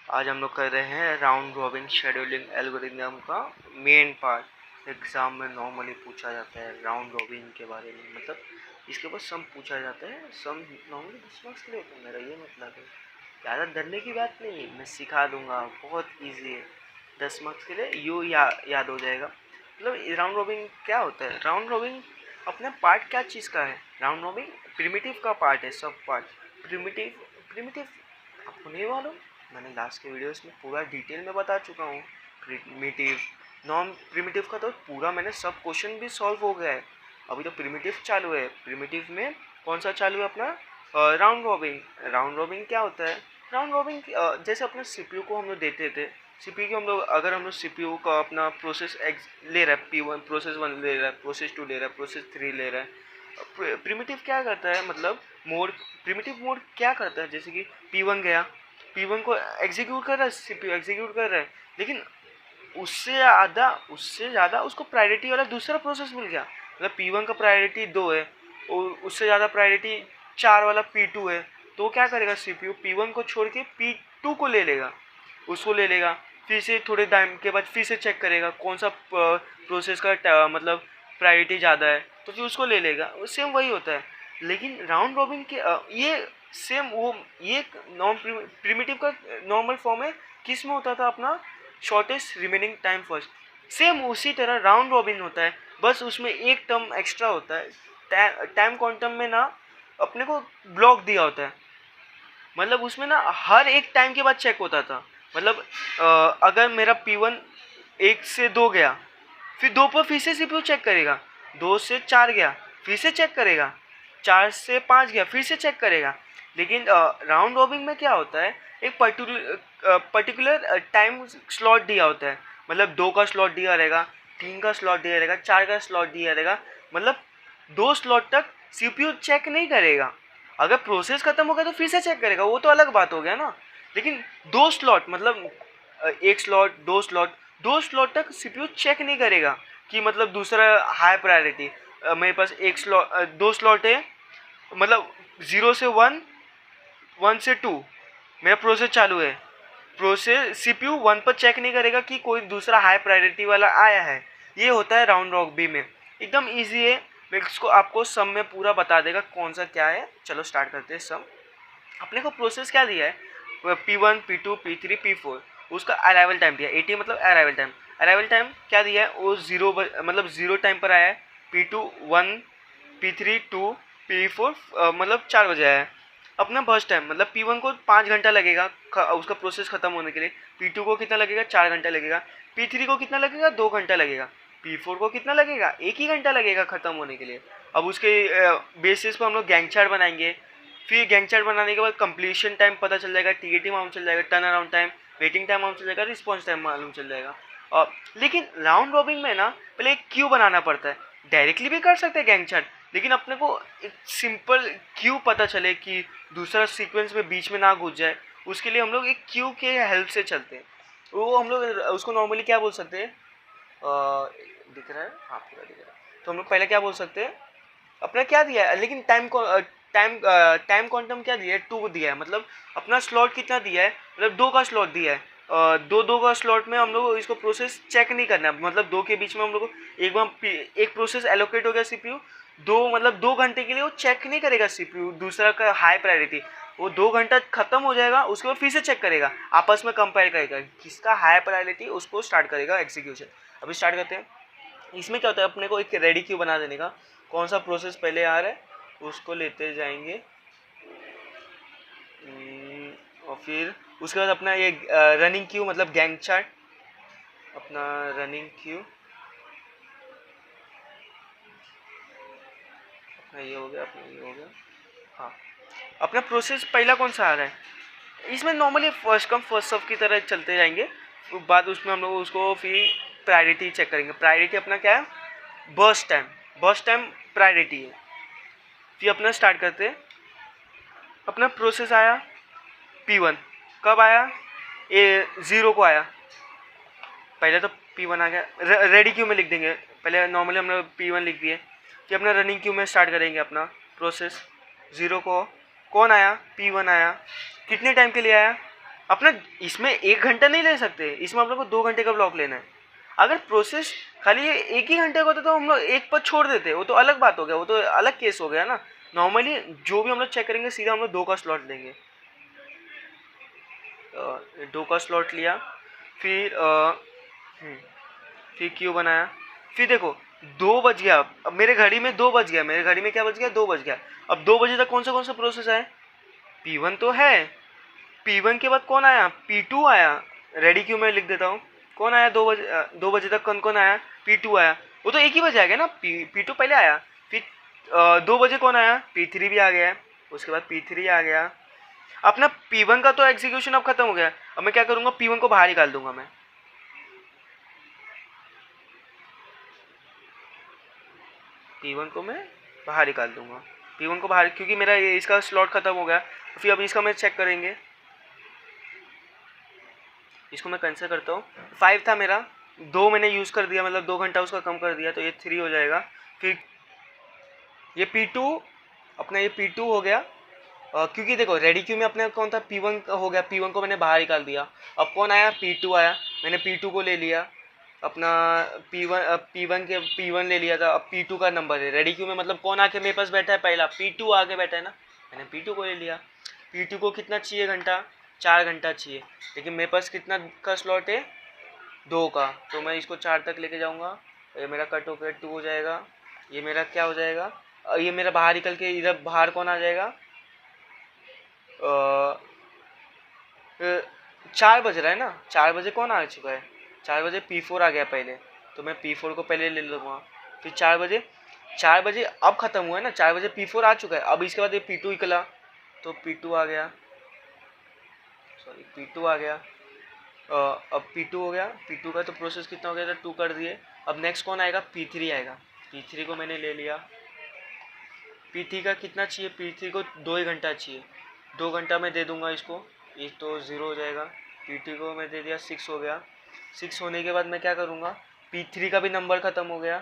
आज हम लोग कर रहे हैं राउंड रॉबिन शेड्यूलिंग एल्गोरिदम का मेन पार्ट। एग्ज़ाम में नॉर्मली पूछा जाता है राउंड रॉबिन के बारे में, मतलब इसके ऊपर सम पूछा जाता है। सम नॉर्मली 10 मार्क्स के लिए होता है, मेरा ये मतलब है। ज़्यादा डरने की बात नहीं है, मैं सिखा दूंगा, बहुत ईजी है। 10 मार्क्स के लिए याद हो जाएगा। मतलब राउंड रॉबिन क्या होता है? राउंड रॉबिन अपना पार्ट क्या चीज़ का है? राउंड रॉबिन प्रिमिटिव का पार्ट है, सब पार्ट। प्रिमिटिव प्रिमिटिव आपको नहीं मालूम? मैंने लास्ट के वीडियोस में पूरा डिटेल में बता चुका हूँ। प्रिमिटिव नॉन प्रिमिटिव का तो पूरा मैंने सब क्वेश्चन भी सॉल्व हो गया है। अभी तो प्रिमिटिव चालू है। प्रिमिटिव में कौन सा चालू है अपना? Round robin. राउंड रॉबिन क्या होता है? राउंड रॉबिन जैसे अपने सीपीयू को हम लोग देते थे। सीपीयू को हम लोग अगर हम लोग सीपीयू का अपना प्रोसेस एक्स ले रहा है, P1 प्रोसेस 1 ले रहा है, प्रोसेस 2 ले रहा है, प्रोसेस 3 ले रहा है। प्रिमिटिव क्या करता है? मतलब मोड, प्रिमिटिव मोड क्या करता है? जैसे कि P1 गया, P1 को एग्जीक्यूट कर रहा है, सीपीयू एग्जीक्यूट कर रहा है, लेकिन उससे ज़्यादा उसको प्रायोरिटी वाला दूसरा प्रोसेस मिल गया। मतलब P1 का प्रायोरिटी 2 है और उससे ज़्यादा प्रायोरिटी 4 वाला P2 है। तो क्या करेगा? सीपीयू P1 को छोड़ के P2 को ले लेगा, उसको ले लेगा। फिर से थोड़े टाइम के बाद फिर से चेक करेगा कौन सा प्रोसेस का मतलब प्रायोरिटी ज़्यादा है, तो फिर उसको ले लेगा। सेम वही होता है। लेकिन राउंड रॉबिन के ये सेम वो ये नॉन प्रिमिटिव का नॉर्मल फॉर्म है। किस में होता था? अपना shortest remaining time first. Same उसी तरह राउंड रॉबिन होता है, बस उसमें एक टर्म एक्स्ट्रा होता है। टाइम क्वांटम में ना अपने को ब्लॉक दिया होता है। मतलब उसमें ना हर एक टाइम के बाद चेक होता था। मतलब अगर मेरा P1 1 से 2 गया, फिर 2 पर फिर से सीपीयू चेक करेगा। 2 से 4 गया, फिर से चेक करेगा। 4 से 5 गया, फिर से चेक करेगा। लेकिन राउंड रॉबिन में क्या होता है? एक पर्टिकुलर टाइम स्लॉट दिया होता है। मतलब 2 का स्लॉट दिया रहेगा, 3 का स्लॉट दिया रहेगा, 4 का स्लॉट दिया रहेगा। मतलब 2 स्लॉट तक सीपीयू चेक नहीं करेगा। अगर प्रोसेस खत्म हो गया तो फिर से चेक करेगा, वो तो अलग बात हो गया ना। लेकिन 2 स्लॉट मतलब एक स्लॉट, 2 स्लॉट, 2 स्लॉट तक सीपीयू चेक नहीं करेगा कि मतलब दूसरा हाई प्रायोरिटी। मेरे पास एक स्लॉट, 2 स्लॉट है, मतलब 0 से 1, 1 से 2 मेरा प्रोसेस चालू है। प्रोसेस सीपीयू 1 पर चेक नहीं करेगा कि कोई दूसरा हाई प्रायोरिटी वाला आया है। ये होता है राउंड रॉबिन में। एकदम इजी है। मैं इसको आपको सम में पूरा बता देगा कौन सा क्या है। चलो स्टार्ट करते हैं सम। अपने को प्रोसेस क्या दिया है? P1, P2, P3, P4। उसका अराइवल टाइम दिया है 80, मतलब अराइवल टाइम। अराइवल टाइम क्या दिया है? वो 0 मतलब 0 टाइम पर आया है। P2 1, P3 2, P4 मतलब 4 बजे आया है। अपना बर्स्ट टाइम मतलब P1 को 5 घंटा लगेगा उसका प्रोसेस खत्म होने के लिए। P2 को कितना लगेगा? 4 घंटा लगेगा। P3 को कितना लगेगा? 2 घंटा लगेगा। P4 को कितना लगेगा? 1 ही घंटा लगेगा खत्म होने के लिए। अब उसके बेसिस पर हम लोग गैंग चार्ट बनाएंगे। फिर गैंग चार्ट बनाने के बाद कंप्लीशन टाइम पता चल जाएगा, टीएटी मालूम चल जाएगा, turn around time, waiting time मालूम चल जाएगा, रिस्पॉन्स टाइम मालूम चल जाएगा। और लेकिन राउंड रॉबिन में ना पहले एक क्यू बनाना पड़ता है। डायरेक्टली भी कर सकते हैं गैंग चार्ट, लेकिन अपने को एक सिंपल क्यू पता चले कि दूसरा सीक्वेंस में बीच में ना घुस जाए, उसके लिए हम लोग एक क्यू के हेल्प से चलते हैं। वो हम लोग उसको नॉर्मली क्या बोल सकते हैं? दिख रहा है? हाँ पूरा दिख रहा है। तो हम लोग पहले क्या बोल सकते हैं? अपना क्या दिया है? लेकिन टाइम क्वांटम क्या दिया है? 2 दिया है। मतलब अपना स्लॉट कितना दिया है? मतलब 2 का स्लॉट दिया है। दो का स्लॉट में हम लोग इसको प्रोसेस चेक नहीं करना है। मतलब 2 के बीच में हम लोग को एक बार एक प्रोसेस एलोकेट हो गया सीपीयू, 2 मतलब 2 घंटे के लिए वो चेक नहीं करेगा सीपीयू दूसरा का हाई प्रायोरिटी। वो 2 घंटा खत्म हो जाएगा, उसके बाद फिर से चेक करेगा, आपस में कंपेयर करेगा किसका हाई प्रायोरिटी, उसको स्टार्ट करेगा एग्जीक्यूशन। अभी स्टार्ट करते हैं। इसमें क्या होता है? अपने को एक रेडी क्यू बना देने का। कौन सा प्रोसेस पहले आ रहा है उसको लेते जाएंगे, और फिर उसके बाद अपना ये रनिंग क्यू मतलब गैंग चार्ट, अपना रनिंग क्यू अपना ये हो गया, अपना ये हो गया। हाँ, अपना प्रोसेस पहला कौन सा आ रहा है? इसमें normally first come first serve की तरह चलते जाएंगे। बाद उसमें हम लोग उसको फिर प्रायोरिटी चेक करेंगे। प्रायोरिटी अपना क्या है? Burst time. Burst time priority है। फिर अपना स्टार्ट करते हैं। अपना प्रोसेस आया P1, कब आया? 0 को आया। पहले तो P1 आ गया, रेडी क्यू में लिख देंगे। पहले नॉर्मली हमने P1 लिख दिए। फिर अपना रनिंग क्यू में स्टार्ट करेंगे अपना प्रोसेस। 0 को कौन आया? P1 आया। कितने टाइम के लिए आया? अपना इसमें 1 घंटा नहीं ले सकते, इसमें हम लोग को 2 घंटे का ब्लॉक लेना है। अगर प्रोसेस खाली ये 1 ही घंटे का होता तो हम लोग एक पर छोड़ देते, वो तो अलग बात हो गया, वो तो अलग केस हो गया ना। नॉर्मली जो भी हम लोग चेक करेंगे सीधा हम लोग 2 का स्लॉट लेंगे। 2 का स्लॉट लिया, फिर फिर क्यू बनाया, फिर देखो 2 बज गया। अब मेरे घड़ी में 2 बज गया, मेरे घड़ी में क्या बज गया, 2 बज गया। अब 2 बजे तक कौन सा प्रोसेस आया, P1 तो है। P1 के बाद कौन आया, P2 आया। रेडी क्यू में लिख देता हूँ। कौन आया 2 बजे तक, कौन कौन आया, P2 आया। वो तो एक ही बजे आ गया ना, P2 पहले आया। फिर 2 बजे कौन आया, P3 भी आ गया है। उसके बाद P3 आ गया। अपना P1 का तो एग्जीक्यूशन अब खत्म हो गया। अब मैं क्या करूँगा, P1 को बाहर निकाल दूंगा। मैं P1 को मैं बाहर निकाल दूंगा, P1 को बाहर, क्योंकि मेरा ये इसका स्लॉट खत्म हो गया। फिर अब इसका मैं चेक करेंगे, इसको मैं कैंसिल करता हूँ। 5 था मेरा, 2 मैंने यूज़ कर दिया, मतलब 2 घंटा उसका कम कर दिया, तो ये 3 हो जाएगा। फिर ये P2, अपना ये P2 हो गया। क्योंकि देखो रेडी क्यू में अपने कौन था, P1 हो गया, P1 को मैंने बाहर निकाल दिया। अब कौन आया, P2 आया, मैंने P2 को ले लिया। अपना P1 ले लिया था। अब P2 का नंबर है रेडी क्यू में, मतलब कौन आके मेरे पास बैठा है, पहला P2 आके बैठा है ना, मैंने P2 को ले लिया। P2 को कितना चाहिए घंटा, 4 घंटा चाहिए, लेकिन मेरे पास कितना का स्लॉट है, 2 का, तो मैं इसको 4 तक लेके जाऊँगा। ये मेरा कट होकर 2 हो जाएगा। ये मेरा क्या हो जाएगा, ये मेरा बाहर निकल के इधर बाहर कौन आ जाएगा, 4 बज रहा है ना, 4 बजे कौन आ चुका है, 4 बजे P4 आ गया पहले, तो मैं P4 को पहले ले लूँगा। फिर 4 बजे अब ख़त्म हुआ है ना, 4 बजे P4 आ चुका है। अब इसके बाद ये P2 निकला, तो P2 आ गया, सॉरी P2 आ गया। अब P2 हो गया, P2 का तो प्रोसेस कितना हो गया था, 2 कर दिए। अब नेक्स्ट कौन आएगा, P3 आएगा। P3 को मैंने ले लिया। P3 का कितना चाहिए, P3 को 2 ही घंटा चाहिए, 2 घंटा मैं दे दूंगा इसको, ये तो 0 हो जाएगा। P3 को मैं दे दिया, 6 हो गया। 6 होने के बाद मैं क्या करूँगा, P3 का भी नंबर ख़त्म हो गया।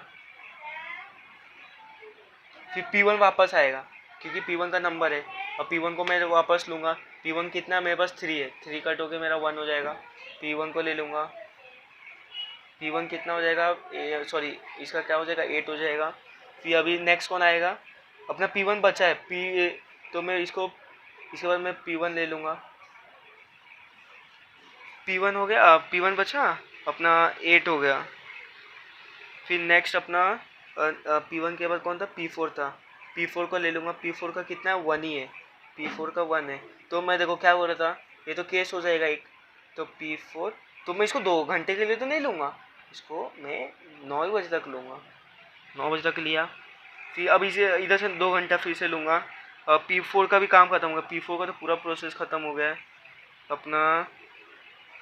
फिर P1 वापस आएगा, क्योंकि P1 का नंबर है। और P1 को मैं वापस लूँगा। P1 कितना, मेरे पास 3 है, 3 कट होके मेरा 1 हो जाएगा। P1 को ले लूँगा। P1 कितना हो जाएगा, सॉरी इसका क्या हो जाएगा, 8 हो जाएगा। फिर अभी नेक्स्ट कौन आएगा, अपना P1 बचा है, तो मैं इसको, इसके बाद मैं P1 ले लूँगा। P1 हो गया, P1 बचा, अपना 8 हो गया। फिर नेक्स्ट अपना P1 के बाद कौन था, P4 था, P4 को ले लूँगा। P4 का कितना है, 1 ही है, P4 का 1 है। तो मैं देखो क्या बोल रहा था, ये तो केस हो जाएगा एक, तो P4, तो मैं इसको 2 घंटे के लिए तो नहीं लूँगा, इसको मैं 9 बजे तक लूँगा, 9 बजे तक लिया। फिर अब इसे इधर से 2 घंटा फिर से लूँगा। P4 का भी काम ख़त्म हो गया, P4 का तो पूरा प्रोसेस ख़त्म हो गया है। अपना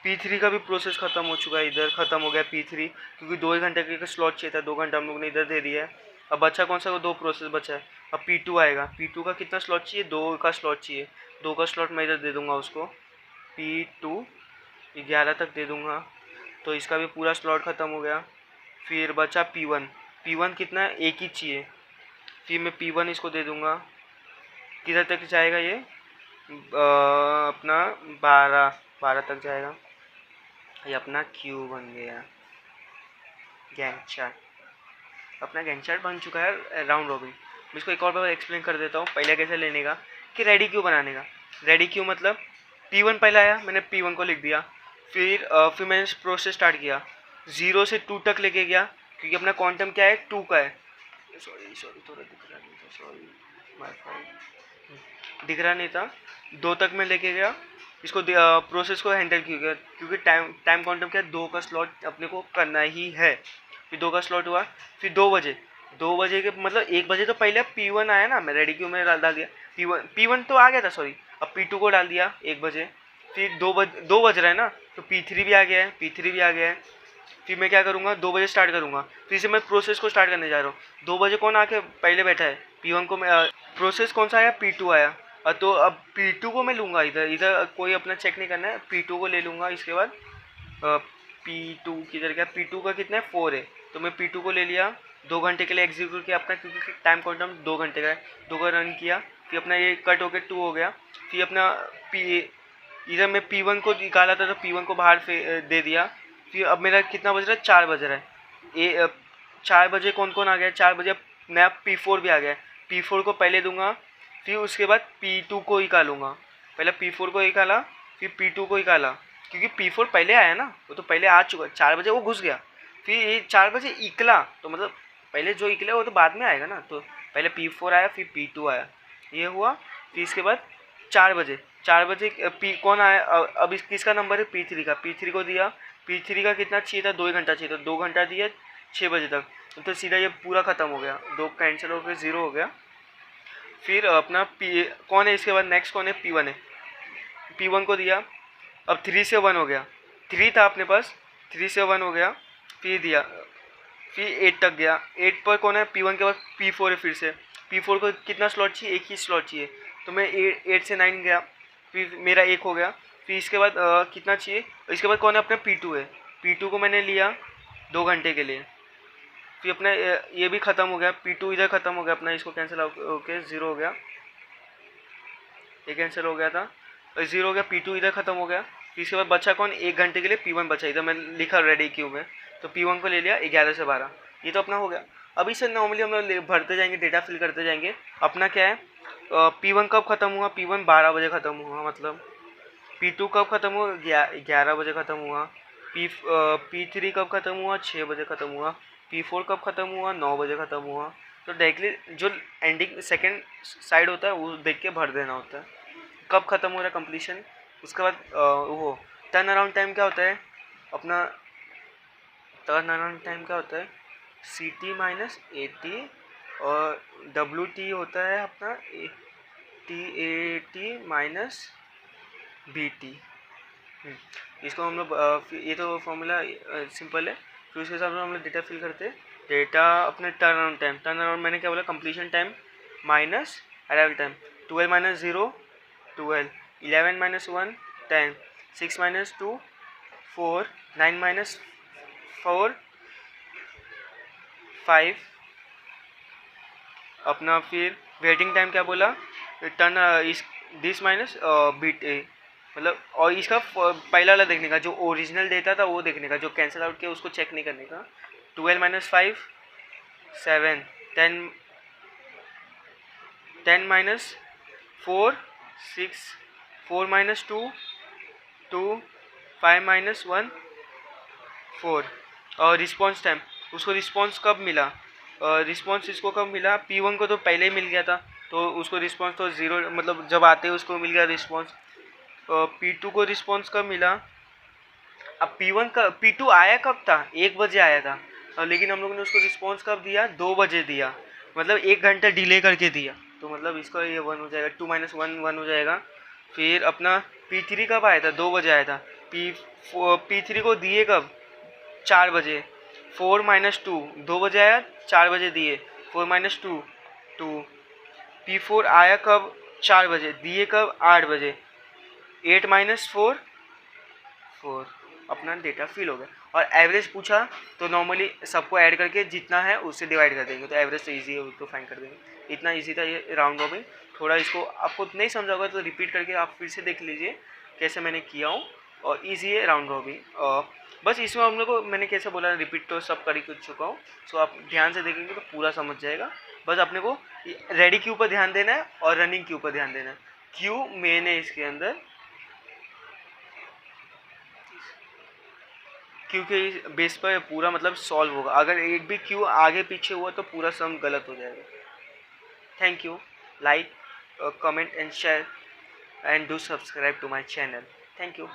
P3 का भी प्रोसेस ख़त्म हो चुका है, इधर ख़त्म हो गया P3, क्योंकि 2 ही घंटे का स्लॉट चाहिए था, 2 घंटा हम लोग ने इधर दे दिया है। अब बचा कौन सा, 2 प्रोसेस बचा है। अब P2 आएगा, P2 का कितना स्लॉट चाहिए, 2 का स्लॉट चाहिए, 2 का स्लॉट मैं इधर दे दूँगा उसको, P2 11 तक दे दूँगा, तो इसका भी पूरा स्लॉट ख़त्म हो गया। फिर बचा P1 कितना है, 1 ही चाहिए, फिर मैं P1 इसको दे दूँगा। किधर तक जाएगा ये, अपना 12 तक जाएगा। ये अपना क्यू बन गया, गैंग चार्ट, अपना गैंग चार्ट बन चुका है राउंड रॉबिन। मैं इसको एक और बार एक्सप्लेन कर देता हूँ, पहले कैसे लेने का, कि रेडी क्यू बनाने का। रेडी क्यू मतलब P1 पहला आया, मैंने P1 को लिख दिया। फिर मैंने प्रोसेस स्टार्ट किया, 0 से 2 तक लेके गया, क्योंकि अपना क्वांटम क्या है, 2 का है। सॉरी थोड़ा दिख रहा नहीं था, सॉरी माय फॉल्ट, दिख रहा नहीं था। 2 तक मैं लेके गया इसको, प्रोसेस को हैंडल किया, क्योंकि टाइम क्वांटम क्या है, 2 का स्लॉट अपने को करना ही है। फिर 2 का स्लॉट हुआ। फिर 2 बजे के मतलब 1 बजे तो पहले P1 आया ना, मैं रेडी क्यू में डाल दिया, P1 तो आ गया था, सॉरी। अब P2 को डाल दिया 1 बजे। फिर 2 बज रहा है ना, तो P3 भी आ गया है, फिर मैं क्या करूँगा, 2 बजे स्टार्ट करूँगा। फिर से मैं प्रोसेस को स्टार्ट करने जा रहा हूँ। 2 बजे कौन आके पहले बैठा है, P1 को मैं, प्रोसेस कौन सा आया, P2 आया। तो अब P2 को मैं लूँगा, इधर कोई अपना चेक नहीं करना है, P2 को ले लूँगा। इसके बाद P2 किधर गया, P2 का कितना है, 4 है, तो मैं P2 को ले लिया। 2 घंटे के लिए एग्जीक्यूट किया अपना, क्योंकि टाइम क्वांटम 2 घंटे का है, 2 का रन किया। फिर अपना ये कट होकर 2 हो गया। फिर अपना इधर मैं P1 को निकाला था तो P1 को बाहर दे दिया। फिर अब मेरा कितना बज रहा है, 4 बज रहा है। 4 बजे कौन कौन आ गया, 4 बजे नया P4 भी आ गया है। P4 को पहले दूंगा, फिर उसके बाद P2 को निकालूंगा। पहले P4 को निकाला, फिर P2 को निकाला, क्योंकि P4 पहले आया ना, वो तो पहले आ चुका। 4 बजे वो घुस गया, फिर ये 4 बजे निकला, तो मतलब पहले जो निकला वो तो बाद में आएगा ना। तो पहले P4 आया, फिर P2 आया, ये हुआ। फिर इसके बाद 4 बजे कौन आया, अब किसका नंबर है, P3 का। P3 को दिया, P3 का कितना चाहिए था, 2 घंटा चाहिए था, 2 घंटा दिया 6 बजे तक, तो सीधा ये पूरा ख़त्म हो गया, 2 कैंसिल हो गया, 0 हो गया। फिर अपना कौन है इसके बाद, नेक्स्ट कौन है, P1 है। P1 को दिया, अब 3 से 1 हो गया, 3 था अपने पास, 3 से 1 हो गया, फिर दिया, फिर 8 तक गया। 8 पर कौन है, P1 के बाद P4 है। फिर से P4 को कितना स्लॉट चाहिए, एक ही स्लॉट चाहिए, तो मैं 8 से 9 गया, फिर मेरा 1 हो गया। फिर इसके बाद कितना चाहिए, इसके बाद कौन है, अपना P2 है। P2 को मैंने लिया 2 घंटे के लिए, फिर अपना ये भी ख़त्म हो गया। P2 इधर ख़त्म हो गया अपना, इसको कैंसिल ओके, 0 हो गया, ये कैंसिल हो गया था, 0 हो गया। P2 इधर ख़त्म हो गया। फिर इसके बाद बचा कौन, 1 घंटे के लिए P1 बचा, इधर मैंने लिखा रेडी क्यू में, तो P1 को ले लिया 11 से 12, ये तो अपना हो गया। अभी से नॉर्मली हम लोग भरते जाएंगे, डेटा फिल करते जाएंगे। अपना क्या है, P1 कब ख़त्म हुआ, P1 12 बजे ख़त्म हुआ, मतलब P2 कब ख़त्म हुआ, 11 बजे ख़त्म हुआ। P3 कब ख़त्म हुआ, 6 बजे ख़त्म हुआ। P4 कब ख़त्म हुआ, 9 बजे ख़त्म हुआ। तो डायरेक्टली जो एंडिंग सेकेंड साइड होता है वो देख के भर देना होता है, कब ख़त्म हो रहा है कंप्लीशन। उसके बाद वो टर्न अराउंड टाइम क्या होता है अपना, टर्न अराउंड टाइम क्या होता है, CT माइनस AT, और WT होता है अपना TAT माइनस BT। इसको हम लोग ये तो फॉर्मूला सिंपल है। फिर उसके हिसाब से हम लोग डेटा फिल करते हैं। डेटा अपने टर्न अराउंड मैंने क्या बोला, completion time minus arrival time. 12 minus 0 12, 11 minus 1 10, 6 minus 2 4, 9 minus 4 5 अपना। फिर वेटिंग टाइम क्या बोला, टर्न इस दिस माइनस बीट ए, मतलब, और इसका पहला वाला देखने का, जो ओरिजिनल डेटा था वो देखने का, जो कैंसिल आउट किया उसको चेक नहीं करने का। 12 माइनस 5 7, 10 माइनस 4 6, 4 माइनस 2 2, 5 माइनस 1 4। और रिस्पॉन्स टाइम, उसको रिस्पॉन्स कब मिला, रिस्पॉन्स इसको कब मिला, P1 को तो पहले ही मिल गया था, तो उसको रिस्पॉन्स तो 0, मतलब जब आते हैं उसको मिल गया रिस्पॉन्स। P2 को रिस्पॉन्स कब मिला, अब P2 आया कब था, 1 बजे आया था, लेकिन हम लोगों ने उसको रिस्पॉन्स कब दिया, 2 बजे दिया, मतलब 1 घंटा डिले करके दिया, तो मतलब इसका ये 1 हो जाएगा, 2 माइनस 1 1 हो जाएगा। फिर अपना P3 कब आया था, 2 बजे आया था। P3 को दिए कब, 4 बजे। 4 माइनस 2 2 बजे आया, 4 बजे दिए, 4 माइनस 2 2। P4 आया कब, 4 बजे, दिए कब, 8 बजे, 8 माइनस 4 4। अपना डेटा फिल हो गया। और एवरेज पूछा तो नॉर्मली सबको ऐड करके जितना है उससे डिवाइड कर देंगे, तो एवरेज तो ईजी है, उसको फाइंड कर देंगे। इतना ईजी था ये राउंड रॉबिन। थोड़ा इसको आपको नहीं समझा होगा तो रिपीट करके आप फिर से देख लीजिए कैसे मैंने किया हूँ, और ईजी है राउंड रॉबिन। बस इसमें हम लोग को मैंने कैसे बोला, रिपीट तो सब कर ही चुका हूँ, सो आप ध्यान से देखेंगे तो पूरा समझ जाएगा। बस अपने को रेडी क्यू पर ध्यान देना है और रनिंग क्यू पर ध्यान देना है। क्यू मेन है इसके अंदर, क्योंकि बेस पर पूरा मतलब सॉल्व होगा। अगर एक भी क्यू आगे पीछे हुआ तो पूरा सम गलत हो जाएगा। Thank you, like, comment and share and do subscribe to my channel. Thank you.